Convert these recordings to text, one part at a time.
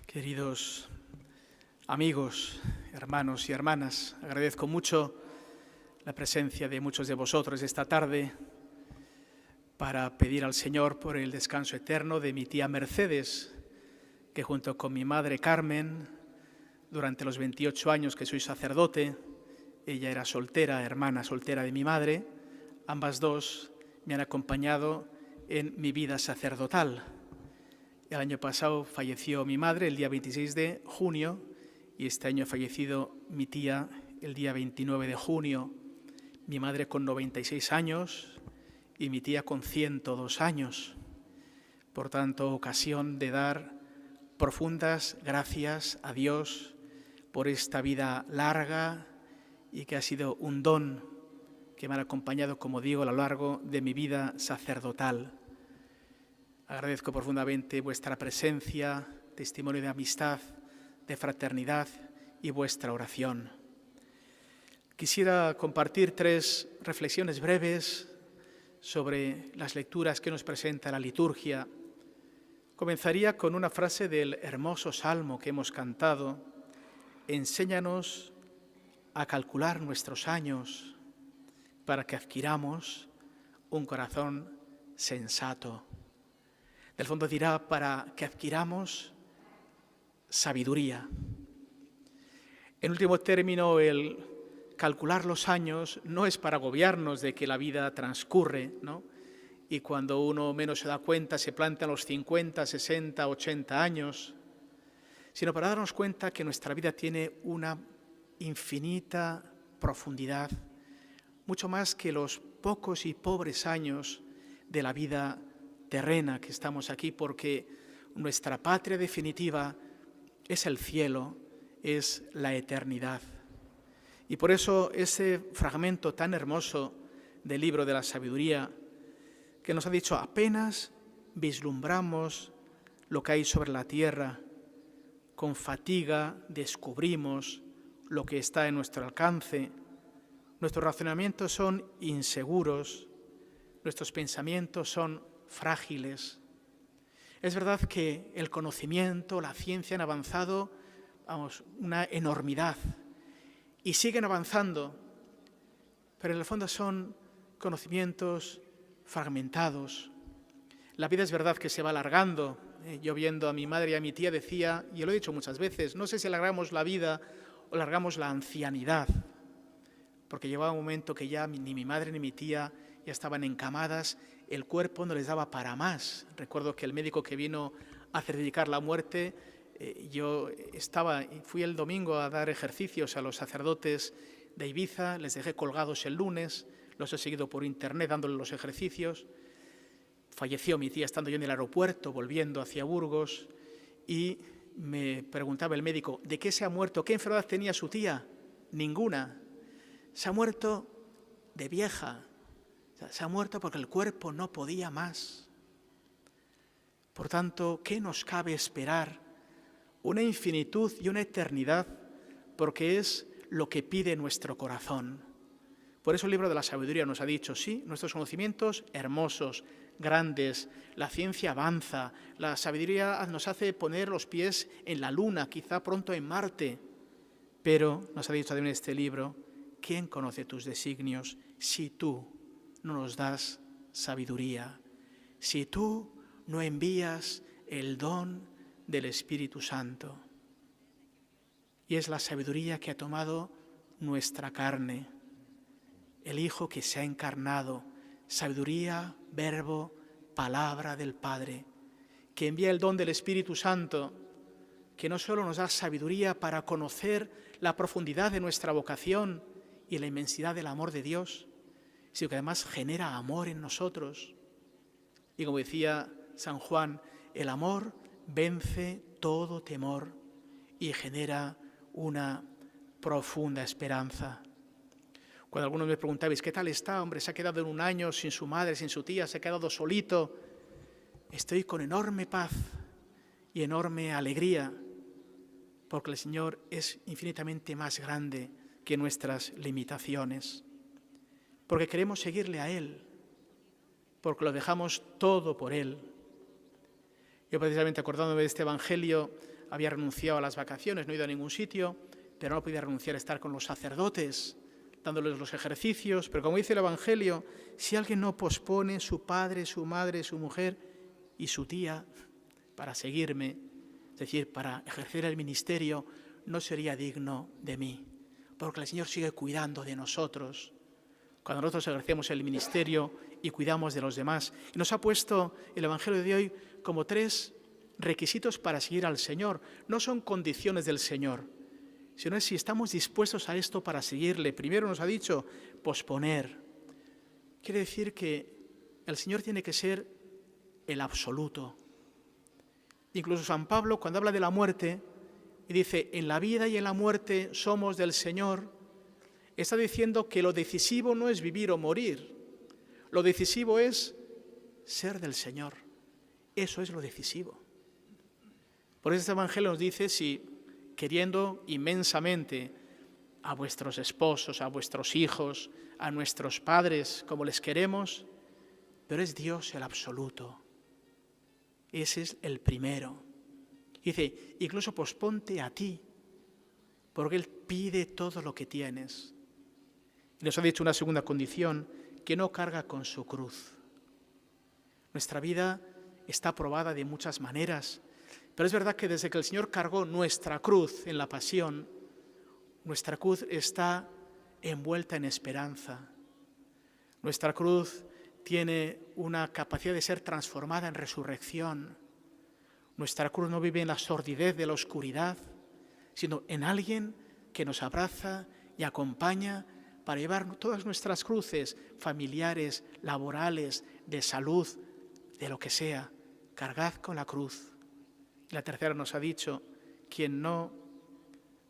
Queridos amigos, hermanos y hermanas, agradezco mucho la presencia de muchos de vosotros esta tarde para pedir al Señor por el descanso eterno de mi tía Mercedes, que junto con mi madre Carmen, durante los 28 años que soy sacerdote, ella era soltera, hermana soltera de mi madre, ambas dos me han acompañado en mi vida sacerdotal. El año pasado falleció mi madre el día 26 de junio y este año ha fallecido mi tía el día 29 de junio. Mi madre con 96 años y mi tía con 102 años. Por tanto, ocasión de dar profundas gracias a Dios por esta vida larga y que ha sido un don que me ha acompañado, como digo, a lo largo de mi vida sacerdotal. Agradezco profundamente vuestra presencia, testimonio de amistad, de fraternidad y vuestra oración. Quisiera compartir 3 reflexiones breves sobre las lecturas que nos presenta la liturgia. Comenzaría con una frase del hermoso salmo que hemos cantado: enséñanos a calcular nuestros años para que adquiramos un corazón sensato. Del fondo dirá, para que adquiramos sabiduría. En último término, el calcular los años no es para agobiarnos de que la vida transcurre, ¿no? Y cuando uno menos se da cuenta se plantean los 50, 60, 80 años, sino para darnos cuenta que nuestra vida tiene una infinita profundidad, mucho más que los pocos y pobres años de la vida terrena que estamos aquí, porque nuestra patria definitiva es el cielo, es la eternidad. Y por eso ese fragmento tan hermoso del libro de la sabiduría, que nos ha dicho apenas vislumbramos lo que hay sobre la tierra, con fatiga descubrimos lo que está en nuestro alcance, nuestros razonamientos son inseguros, nuestros pensamientos son frágiles. Es verdad que el conocimiento, la ciencia han avanzado, una enormidad y siguen avanzando, pero en el fondo son conocimientos fragmentados. La vida es verdad que se va alargando. Yo viendo a mi madre y a mi tía decía, y lo he dicho muchas veces, no sé si alargamos la vida o alargamos la ancianidad, porque llevaba un momento que ya ni mi madre ni mi tía ya estaban encamadas, el cuerpo no les daba para más. Recuerdo que el médico que vino a certificar la muerte, fui el domingo a dar ejercicios a los sacerdotes de Ibiza, les dejé colgados el lunes, los he seguido por internet dándoles los ejercicios. Falleció mi tía estando yo en el aeropuerto, volviendo hacia Burgos, y me preguntaba el médico, ¿de qué se ha muerto? ¿Qué enfermedad tenía su tía? Ninguna. Se ha muerto de vieja. Se ha muerto porque el cuerpo no podía más. Por tanto, ¿qué nos cabe esperar? Una infinitud y una eternidad, porque es lo que pide nuestro corazón. Por eso el libro de la sabiduría nos ha dicho, sí, nuestros conocimientos hermosos, grandes, la ciencia avanza, la sabiduría nos hace poner los pies en la luna, quizá pronto en Marte, pero nos ha dicho también este libro, ¿quién conoce tus designios si tú no nos das sabiduría? Si tú no envías el don del Espíritu Santo. Y es la sabiduría que ha tomado nuestra carne, el Hijo que se ha encarnado, sabiduría, verbo, palabra del Padre, que envía el don del Espíritu Santo, que no solo nos da sabiduría para conocer la profundidad de nuestra vocación y la inmensidad del amor de Dios, sino que además genera amor en nosotros. Y como decía San Juan, el amor vence todo temor y genera una profunda esperanza. Cuando algunos me preguntabais, ¿qué tal está? Hombre, se ha quedado en un año sin su madre, sin su tía, se ha quedado solito. Estoy con enorme paz y enorme alegría, porque el Señor es infinitamente más grande que nuestras limitaciones. Porque queremos seguirle a Él, porque lo dejamos todo por Él. Yo precisamente acordándome de este Evangelio, había renunciado a las vacaciones, no ha ido a ningún sitio, pero no podía renunciar a estar con los sacerdotes, dándoles los ejercicios. Pero como dice el Evangelio, si alguien no pospone su padre, su madre, su mujer y su tía para seguirme, es decir, para ejercer el ministerio, no sería digno de mí, porque el Señor sigue cuidando de nosotros cuando nosotros ejercemos el ministerio y cuidamos de los demás. Y nos ha puesto el Evangelio de hoy como 3 requisitos para seguir al Señor. No son condiciones del Señor, sino es si estamos dispuestos a esto para seguirle. Primero nos ha dicho posponer. Quiere decir que el Señor tiene que ser el absoluto. Incluso San Pablo, cuando habla de la muerte, y dice, en la vida y en la muerte somos del Señor, está diciendo que lo decisivo no es vivir o morir. Lo decisivo es ser del Señor. Eso es lo decisivo. Por eso este Evangelio nos dice, si queriendo inmensamente a vuestros esposos, a vuestros hijos, a nuestros padres, como les queremos, pero es Dios el absoluto. Ese es el primero. Dice, incluso posponte a ti, porque Él pide todo lo que tienes. Y nos ha dicho una segunda condición, que no carga con su cruz. Nuestra vida está probada de muchas maneras, pero es verdad que desde que el Señor cargó nuestra cruz en la pasión, nuestra cruz está envuelta en esperanza. Nuestra cruz tiene una capacidad de ser transformada en resurrección. Nuestra cruz no vive en la sordidez de la oscuridad, sino en alguien que nos abraza y acompaña para llevar todas nuestras cruces familiares, laborales, de salud, de lo que sea. Cargad con la cruz. Y la tercera nos ha dicho, quien no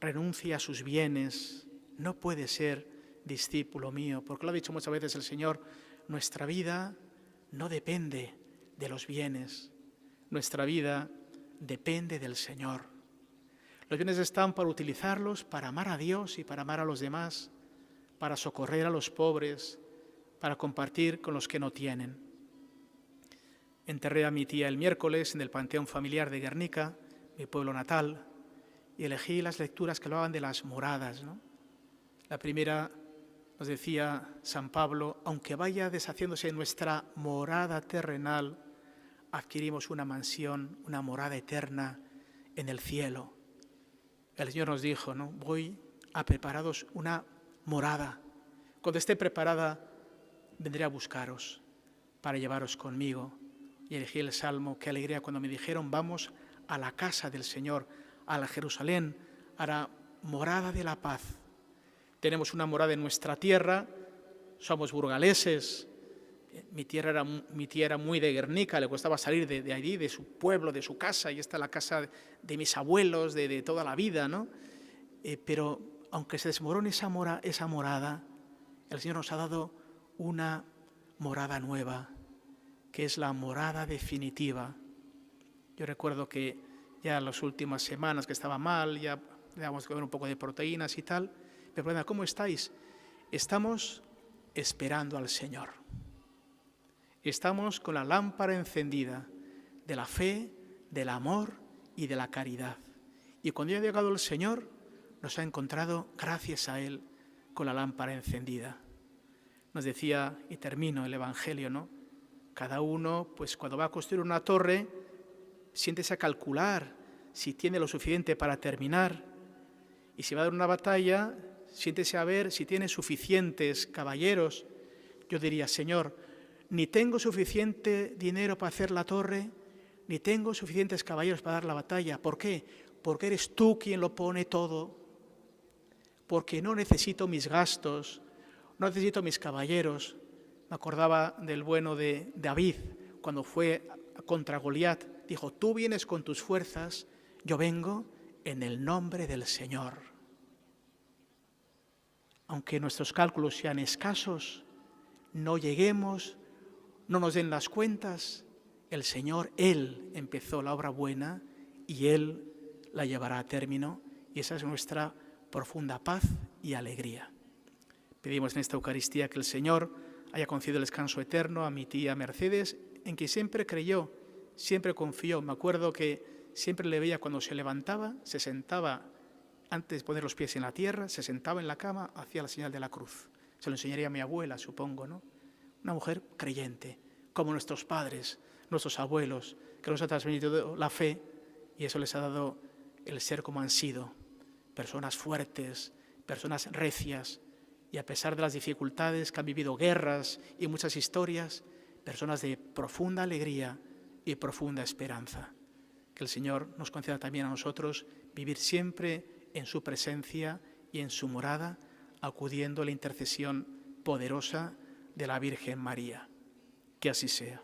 renuncia a sus bienes no puede ser discípulo mío, porque lo ha dicho muchas veces el Señor, nuestra vida no depende de los bienes, nuestra vida depende del Señor. Los bienes están para utilizarlos, para amar a Dios y para amar a los demás, para socorrer a los pobres, para compartir con los que no tienen. Enterré a mi tía el miércoles en el panteón familiar de Guernica, mi pueblo natal, y elegí las lecturas que hablaban de las moradas, ¿no? La primera nos decía San Pablo, aunque vaya deshaciéndose nuestra morada terrenal, adquirimos una mansión, una morada eterna en el cielo. El Señor nos dijo, ¿no? Voy a prepararos una morada. Cuando esté preparada, vendré a buscaros para llevaros conmigo. Y elegí el Salmo, qué alegría cuando me dijeron, vamos a la casa del Señor, a la Jerusalén, a la morada de la paz. Tenemos una morada en nuestra tierra, somos burgaleses. Mi tía era muy de Guernica, le costaba salir de allí, de su pueblo, de su casa, y esta es la casa de mis abuelos, de toda la vida, ¿no? Pero aunque se desmorone esa morada, el Señor nos ha dado una morada nueva, que es la morada definitiva. Yo recuerdo que ya en las últimas semanas que estaba mal, ya teníamos que comer un poco de proteínas y tal, me preguntan, ¿cómo estáis? Estamos esperando al Señor. Estamos con la lámpara encendida de la fe, del amor y de la caridad. Y cuando ha llegado el Señor, nos ha encontrado, gracias a Él, con la lámpara encendida. Nos decía, y termino el Evangelio, ¿no? Cada uno, pues cuando va a construir una torre, siéntese a calcular si tiene lo suficiente para terminar. Y si va a dar una batalla, siéntese a ver si tiene suficientes caballeros. Yo diría, Señor, ni tengo suficiente dinero para hacer la torre, ni tengo suficientes caballeros para dar la batalla. ¿Por qué? Porque eres tú quien lo pone todo. Porque no necesito mis gastos, no necesito mis caballeros. Me acordaba del bueno de David, cuando fue contra Goliat. Dijo, tú vienes con tus fuerzas, yo vengo en el nombre del Señor. Aunque nuestros cálculos sean escasos, no lleguemos, no nos den las cuentas, el Señor, Él empezó la obra buena y Él la llevará a término, y esa es nuestra profunda paz y alegría. Pedimos en esta Eucaristía que el Señor haya concedido el descanso eterno a mi tía Mercedes, en quien siempre creyó, siempre confió. Me acuerdo que siempre le veía cuando se levantaba, se sentaba, antes de poner los pies en la tierra, se sentaba en la cama, hacía la señal de la cruz. Se lo enseñaría a mi abuela, supongo, ¿no? Una mujer creyente, como nuestros padres, nuestros abuelos, que nos ha transmitido la fe y eso les ha dado el ser como han sido. Personas fuertes, personas recias y a pesar de las dificultades que han vivido guerras y muchas historias, personas de profunda alegría y profunda esperanza. Que el Señor nos conceda también a nosotros vivir siempre en su presencia y en su morada, acudiendo a la intercesión poderosa de la Virgen María. Que así sea.